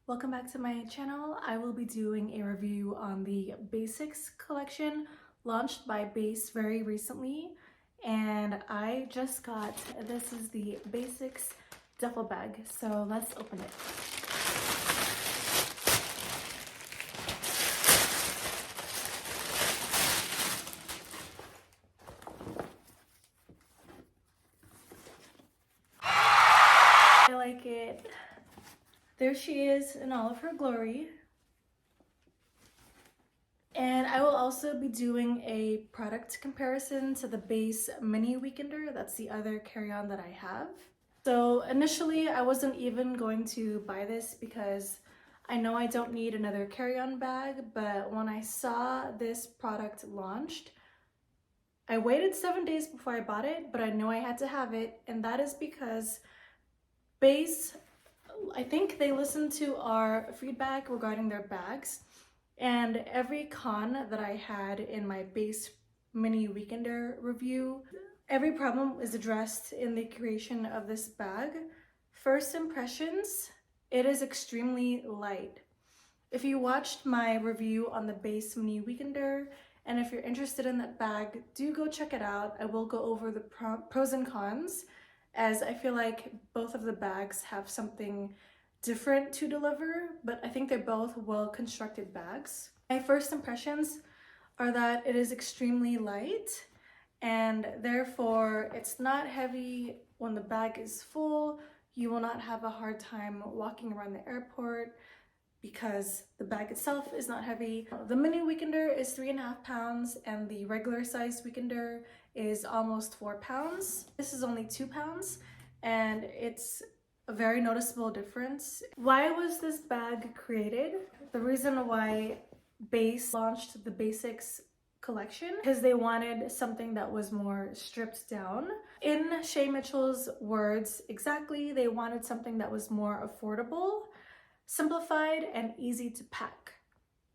Welcome back to my channel. I will be doing a review on the Basics collection launched by BEIS very recently, and I just got, this is the Basics Duffle Bag, so let's open it. I like it. There she is in all of her glory. And I will also be doing a product comparison to the BEIS Mini Weekender. That's the other carry-on that I have. So initially I wasn't even going to buy this because I know I don't need another carry-on bag, but when I saw this product launched, I waited 7 days before I bought it, but I knew I had to have it, and that is because BEIS, I think they listened to our feedback regarding their bags, and every con that I had in my BEIS Mini Weekender review, every problem is addressed in the creation of this bag. First impressions, it is extremely light. If you watched my review on the BEIS Mini Weekender, and if you're interested in that bag, do go check it out. I will go over the pros and cons, as I feel like both of the bags have something different to deliver, but I think they're both well-constructed bags. My first impressions are that it is extremely light, and therefore it's not heavy. When the bag is full, you will not have a hard time walking around the airport because the bag itself is not heavy. The Mini Weekender is 3.5 pounds, and the regular size Weekender is almost 4 pounds. This is only 2 pounds, and it's a very noticeable difference. Why was this bag created? The reason why BEIS launched the Basics collection, because they wanted something that was more stripped down. In Shay Mitchell's words exactly, they wanted something that was more affordable, simplified, and easy to pack.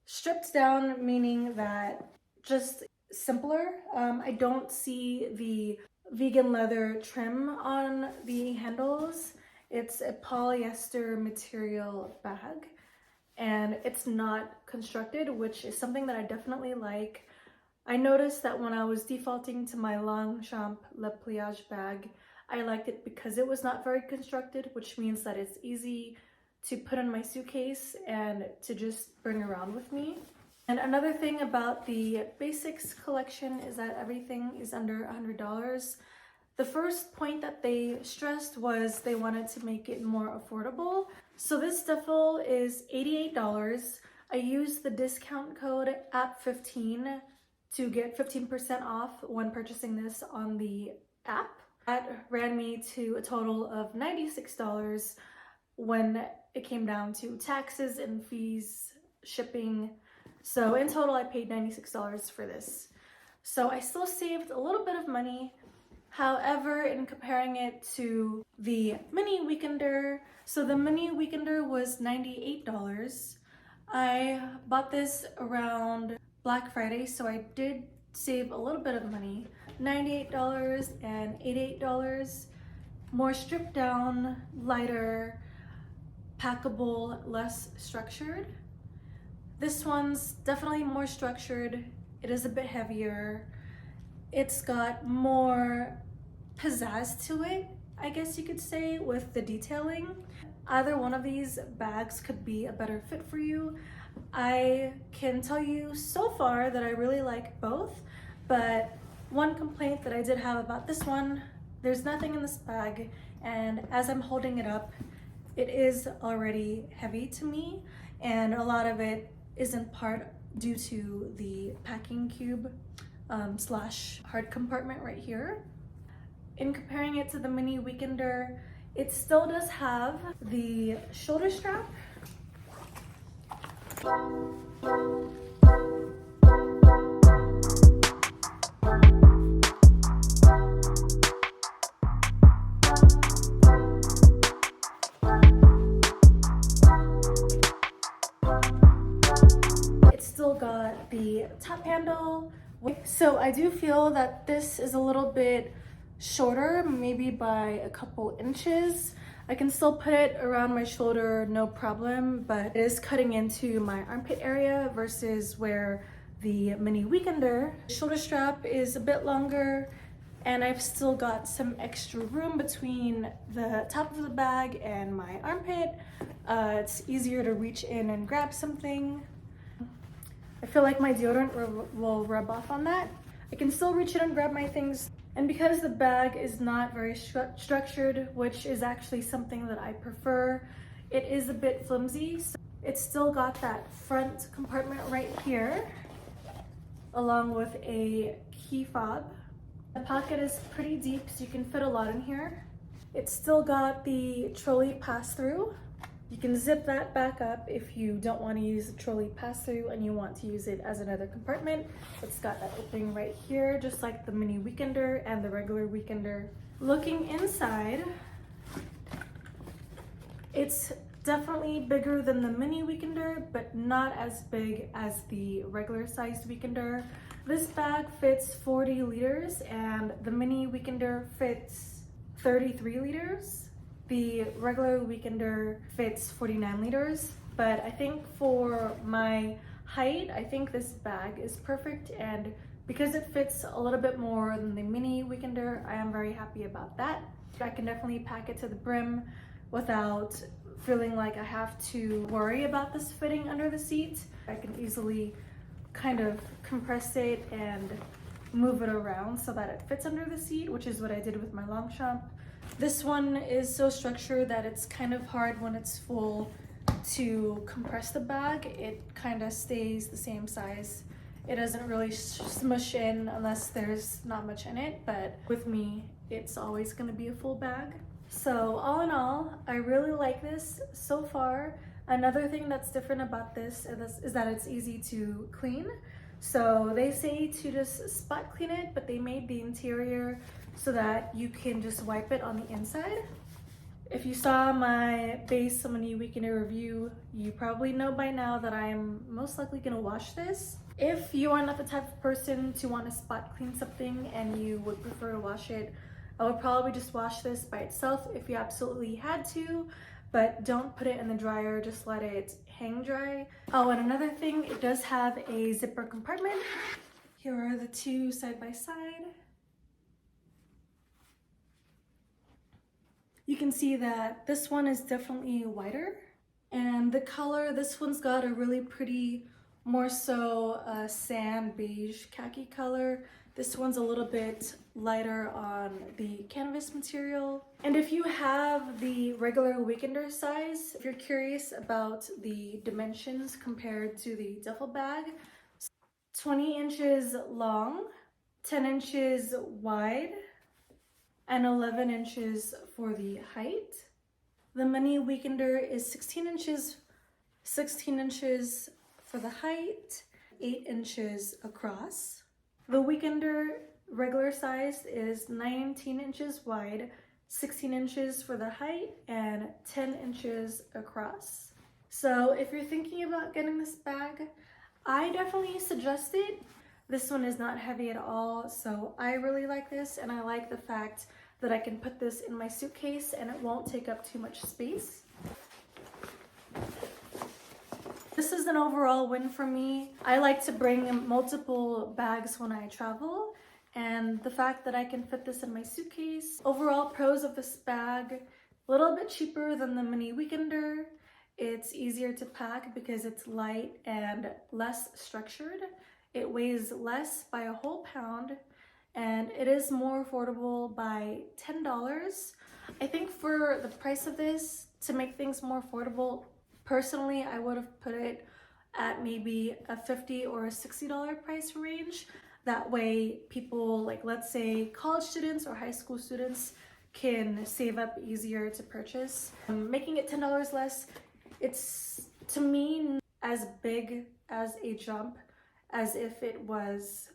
Stripped down meaning that just simpler. I don't see the vegan leather trim on the handles. It's a polyester material bag, and it's not constructed, which is something that I definitely like. I noticed that when I was defaulting to my Longchamp Le Pliage bag, I liked it because it was not very constructed, which means that it's easy to put in my suitcase and to just bring around with me. And another thing about the Basics collection is that everything is under $100. The first point that they stressed was they wanted to make it more affordable. So this duffel is $88. I used the discount code app15 to get 15% off when purchasing this on the app. That ran me to a total of $96 when it came down to taxes and fees, shipping. So in total, I paid $96 for this. So I still saved a little bit of money. However, in comparing it to the Mini Weekender, so the Mini Weekender was $98. I bought this around Black Friday, so I did save a little bit of money. $98 and $88. More stripped down, lighter, packable, less structured. This one's definitely more structured. It is a bit heavier. It's got more pizzazz to it, I guess you could say, with the detailing. Either one of these bags could be a better fit for you. I can tell you so far that I really like both, but one complaint that I did have about this one, there's nothing in this bag, and as I'm holding it up, it is already heavy to me, and a lot of it is in part due to the packing cube slash hard compartment right here. In comparing it to the Mini Weekender, it still does have the shoulder strap. Still got the top handle. So I do feel that this is a little bit shorter, maybe by a couple inches. I can still put it around my shoulder, no problem, but it is cutting into my armpit area versus where the mini weekender shoulder strap is a bit longer, and I've still got some extra room between the top of the bag and my armpit. It's easier to reach in and grab something. I feel like my deodorant will rub off on that. I can still reach in and grab my things. And because the bag is not very structured, which is actually something that I prefer, it is a bit flimsy. So it's still got that front compartment right here, along with a key fob. The pocket is pretty deep, so you can fit a lot in here. It's still got the trolley pass-through. You can zip that back up if you don't want to use the trolley pass-through and you want to use it as another compartment. It's got that opening right here, just like the mini weekender and the regular weekender. Looking inside, it's definitely bigger than the mini weekender, but not as big as the regular sized weekender. This bag fits 40 liters and the mini weekender fits 33 liters. The regular weekender fits 49 liters, but I think for my height, I think this bag is perfect, and because it fits a little bit more than the mini weekender, I am very happy about that. I can definitely pack it to the brim without feeling like I have to worry about this fitting under the seat. I can easily kind of compress it and move it around so that it fits under the seat, which is what I did with my Longchamp. This one is so structured that it's kind of hard when it's full to compress the bag. It kind of stays the same size. It doesn't really smush in unless there's not much in it, but with me, it's always going to be a full bag. So all in all, I really like this so far. Another thing that's different about this is that it's easy to clean. So they say to just spot clean it, but they made the interior so that you can just wipe it on the inside. If you saw my BEIS Mini Weekender review, you probably know by now that I'm most likely gonna wash this. If you are not the type of person to want to spot clean something and you would prefer to wash it, I would probably just wash this by itself if you absolutely had to, but don't put it in the dryer, just let it hang dry. Oh, and another thing, it does have a zipper compartment. Here are the two side by side. You can see that this one is definitely wider, and the color, this one's got a really pretty, more so sand beige khaki color. This one's a little bit lighter on the canvas material. And if you have the regular weekender size, if you're curious about the dimensions compared to the duffel bag, 20 inches long, 10 inches wide, and 11 inches for the height. The mini weekender is 16 inches for the height, 8 inches across. The weekender regular size is 19 inches wide, 16 inches for the height, and 10 inches across. So if you're thinking about getting this bag, I definitely suggest it. This one is not heavy at all, so I really like this, and I like the fact that I can put this in my suitcase and it won't take up too much space. This is an overall win for me. I like to bring multiple bags when I travel, and the fact that I can fit this in my suitcase. Overall pros of this bag: a little bit cheaper than the mini weekender. It's easier to pack because it's light and less structured. It weighs less by a whole pound, and it is more affordable by $10. I think for the price of this, to make things more affordable, personally, I would have put it at maybe a $50 or a $60 price range. That way people, like let's say college students or high school students, can save up easier to purchase. Making it $10 less, it's to me as big as a jump as if it was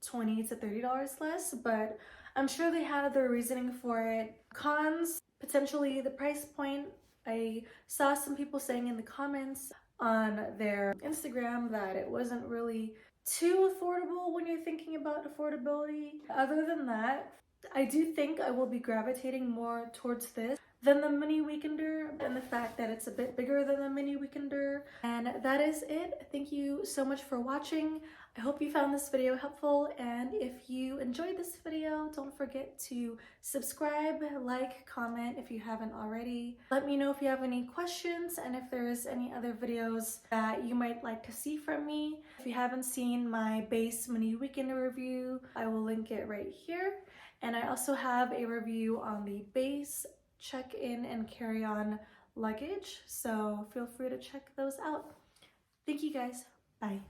$20 to $30 less, but I'm sure they had their reasoning for it. Cons, potentially the price point. I saw some people saying in the comments on their Instagram that it wasn't really too affordable when you're thinking about affordability. Other than that, I do think I will be gravitating more towards this than the mini weekender and the fact that it's a bit bigger than the mini weekender. And that is it. Thank you so much for watching. I hope you found this video helpful, and if you enjoyed this video, don't forget to subscribe, like, comment if you haven't already. Let me know if you have any questions and if there's any other videos that you might like to see from me. If you haven't seen my BEIS mini weekender review, I will link it right here. And I also have a review on the BEIS check-in and carry-on luggage, so feel free to check those out. Thank you guys. Bye.